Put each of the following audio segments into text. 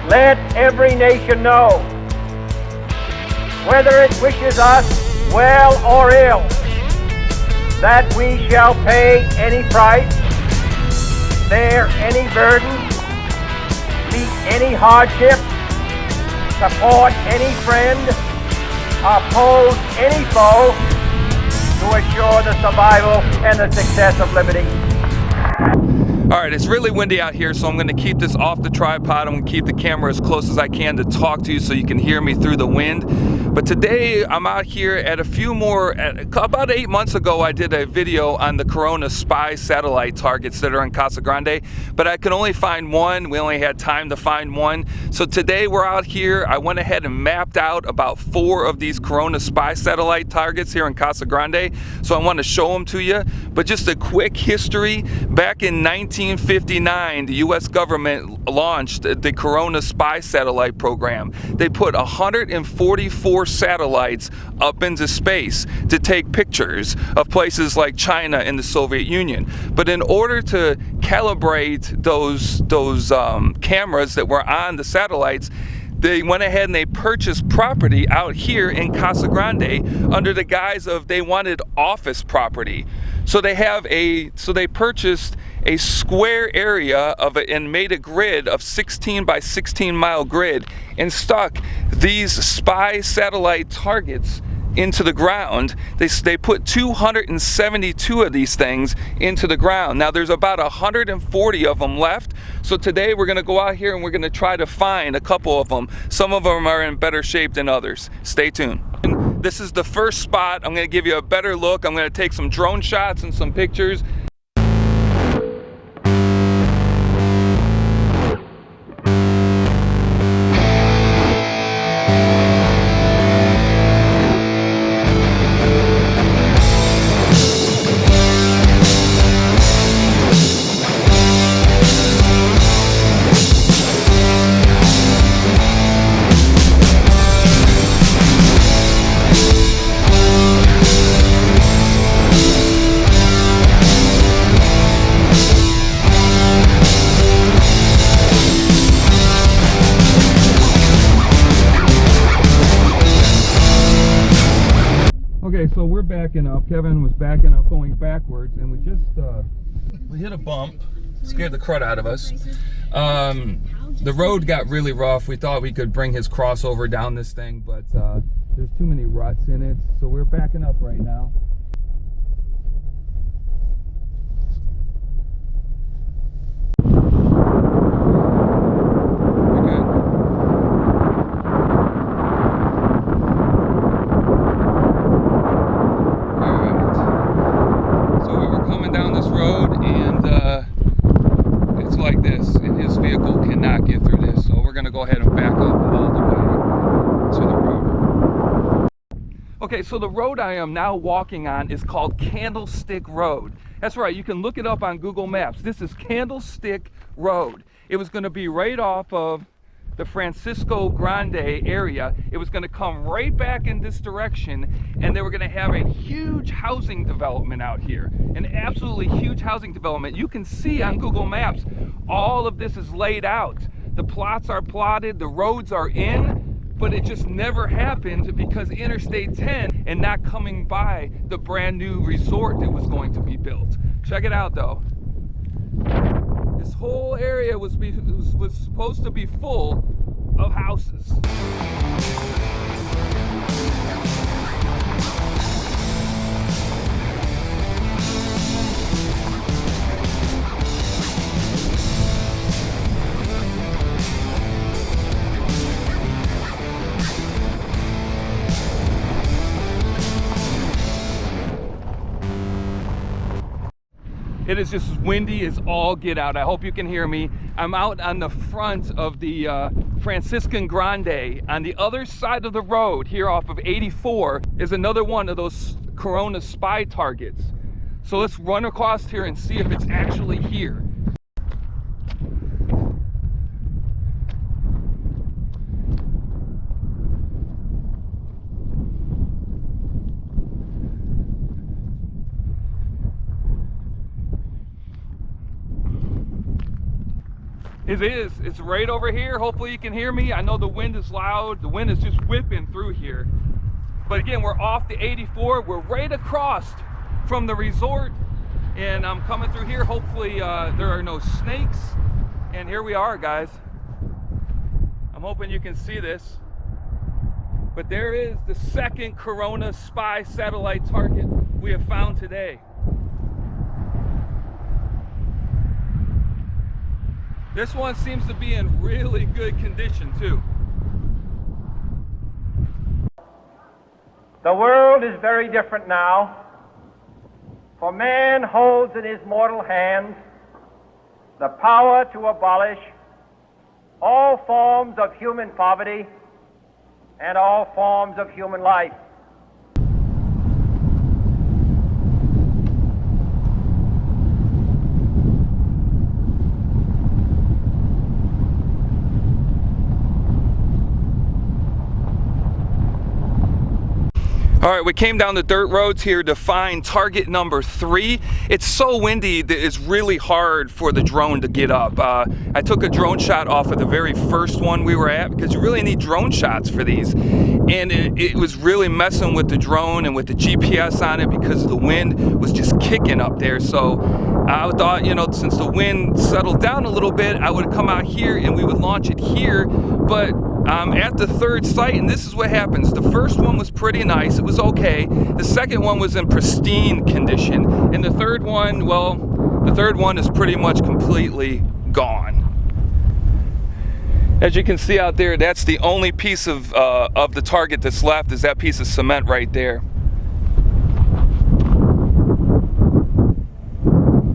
let every nation know, whether it wishes us well or ill, that we shall pay any price, bear any burden, meet any hardship, support any friend, oppose any foe to assure the survival and the success of liberty. All right, it's really windy out here, so I'm going to keep this off the tripod. I'm going to keep the camera as close as I can to talk to you so you can hear me through the wind. But today I'm out here at about 8 months ago I did a video on the Corona spy satellite targets that are in Casa Grande, but I could only find one. We only had time to find one. So today we're out here. I went ahead and mapped out about 4 of these Corona spy satellite targets here in Casa Grande. So I want to show them to you. But just a quick history, back in 1959, the U.S. government launched the Corona spy satellite program. They put 144 satellites up into space to take pictures of places like China and the Soviet Union. But in order to calibrate those cameras that were on the satellites, they went ahead and they purchased property out here in Casa Grande under the guise of they wanted office property. So they purchased a square area of it and made a grid of 16 by 16 mile grid and stuck these spy satellite targets into the ground. They put 272 of these things into the ground. Now there's about 140 of them left. So today we're going to go out here and we're going to try to find a couple of them. Some of them are in better shape than others. Stay tuned. This is the first spot. I'm going to give you a better look. I'm going to take some drone shots and some pictures. Okay, so we're backing up. Kevin was backing up, going backwards, and we just we hit a bump, scared the crud out of us. The road got really rough. We thought we could bring his crossover down this thing, but there's too many ruts in it, so we're backing up right now. Okay, so the road I am now walking on is called Candlestick Road. That's right, you can look it up on Google Maps. This is Candlestick Road. It was going to be right off of the Francisco Grande area. It was going to come right back in this direction, and they were going to have a huge housing development out here. An absolutely huge housing development. You can see on Google Maps, all of this is laid out. The plots are plotted, the roads are in, but it just never happened because Interstate 10 and not coming by the brand new resort that was going to be built. Check it out though. This whole area was supposed to be full of houses. It is just windy as all get out. I hope you can hear me. I'm out on the front of the Franciscan Grande. On the other side of the road here off of 84 is another one of those Corona spy targets. So let's run across here and see if it's actually here. It is. It's right over here. Hopefully you can hear me. I know the wind is loud. The wind is just whipping through here. But again, we're off the 84. We're right across from the resort. And I'm coming through here. Hopefully there are no snakes. And here we are, guys. I'm hoping you can see this. But there is the second Corona spy satellite target we have found today. This one seems to be in really good condition too. The world is very different now, for man holds in his mortal hands the power to abolish all forms of human poverty and all forms of human life. All right, we came down the dirt roads here to find target number 3. It's so windy that it's really hard for the drone to get up. I took a drone shot off of the very first one we were at because you really need drone shots for these. And it was really messing with the drone and with the GPS on it because the wind was just kicking up there. So I thought, you know, since the wind settled down a little bit, I would come out here and we would launch it here. But at the third site, and this is what happens. The first one was pretty nice, it was okay. The second one was in pristine condition, and the third one, well, the third one is pretty much completely gone. As you can see out there, that's the only piece of the target that's left, is that piece of cement right there.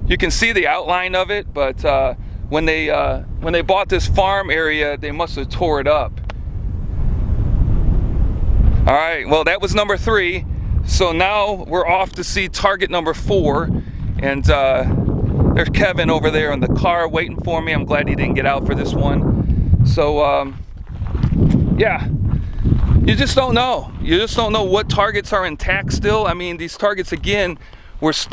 You can see the outline of it, but when they bought this farm area, they must have tore it up. All right, well, that was number 3. So now we're off to see target number 4. And there's Kevin over there in the car waiting for me. I'm glad he didn't get out for this one. So yeah, you just don't know. You just don't know what targets are intact still. I mean, these targets, again,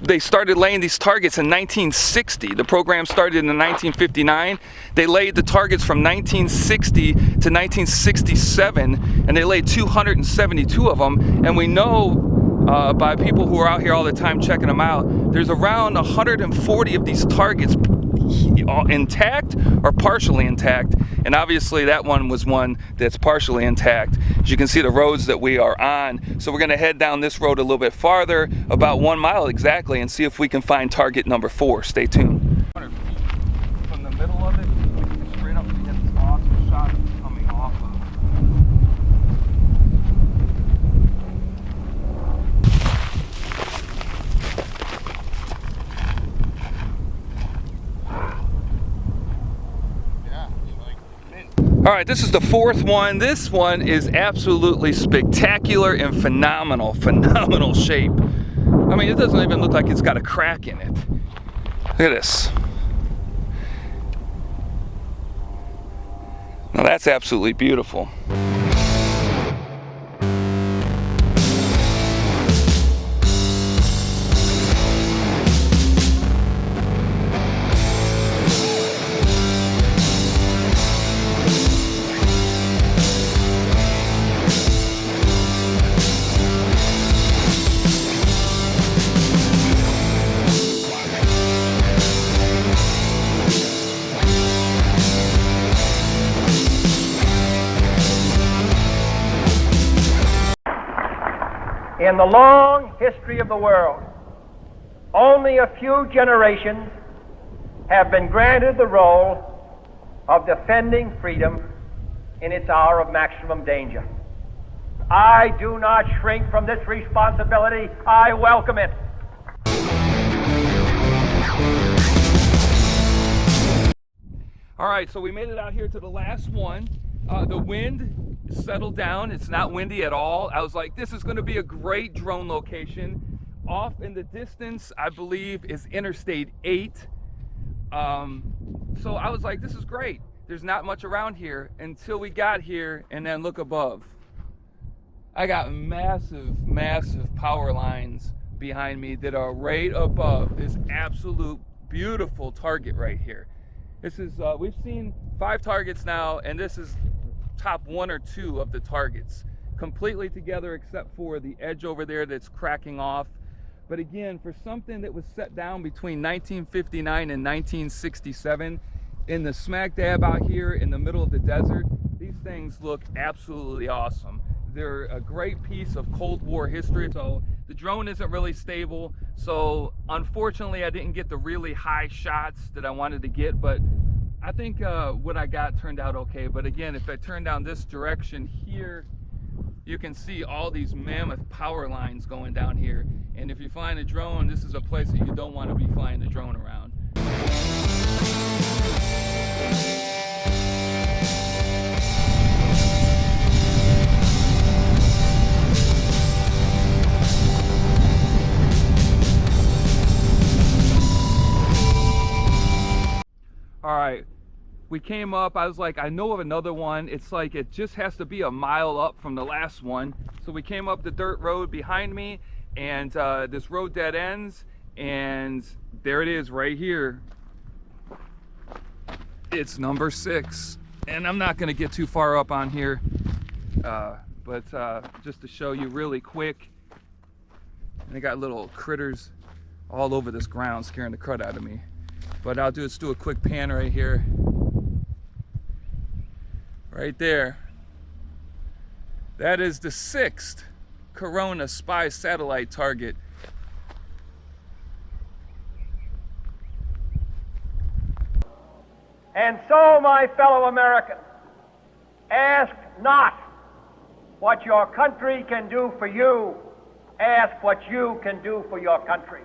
they started laying these targets in 1960. The program started in 1959. They laid the targets from 1960 to 1967, and they laid 272 of them. And we know by people who are out here all the time checking them out, there's around 140 of these targets intact or partially intact, and obviously that one was one that's partially intact. As you can see, the roads that we are on, so we're going to head down this road a little bit farther, about 1 mile exactly, and see if we can find target number 4. Stay tuned. 100 feet from the middle of it, straight up, we get this awesome shot coming off of. All right, this is the 4th one. This one is absolutely spectacular and phenomenal shape. I mean, it doesn't even look like it's got a crack in it. Look at this. Now that's absolutely beautiful. In the long history of the world, only a few generations have been granted the role of defending freedom in its hour of maximum danger. I do not shrink from this responsibility. I welcome it. All right, so we made it out here to the last one. The wind settled down. It's not windy at all. I was like, this is going to be a great drone location. Off in the distance, I believe, is Interstate 8. So I was like, this is great. There's not much around here until we got here, and then look above. I got massive power lines behind me that are right above this absolute beautiful target right here. This is, we've seen 5 targets now, and this is top 1 or 2 of the targets. Completely together except for the edge over there that's cracking off. But again, for something that was set down between 1959 and 1967, in the smack dab out here in the middle of the desert, these things look absolutely awesome. They're a great piece of Cold War history. So the drone isn't really stable. So unfortunately, I didn't get the really high shots that I wanted to get, but I think what I got turned out okay. But again, if I turn down this direction here, you can see all these mammoth power lines going down here. And if you're flying a drone, this is a place that you don't want to be flying a drone around. All right, we came up, I was like, I know of another one. It's like, it just has to be a mile up from the last one. So we came up the dirt road behind me, and this road dead ends, and there it is right here. It's number 6. And I'm not gonna get too far up on here, but just to show you really quick. And they got little critters all over this ground scaring the crud out of me. But I'll just do a quick pan right here. Right there. That is the 6th Corona spy satellite target. And so, my fellow Americans, ask not what your country can do for you, ask what you can do for your country.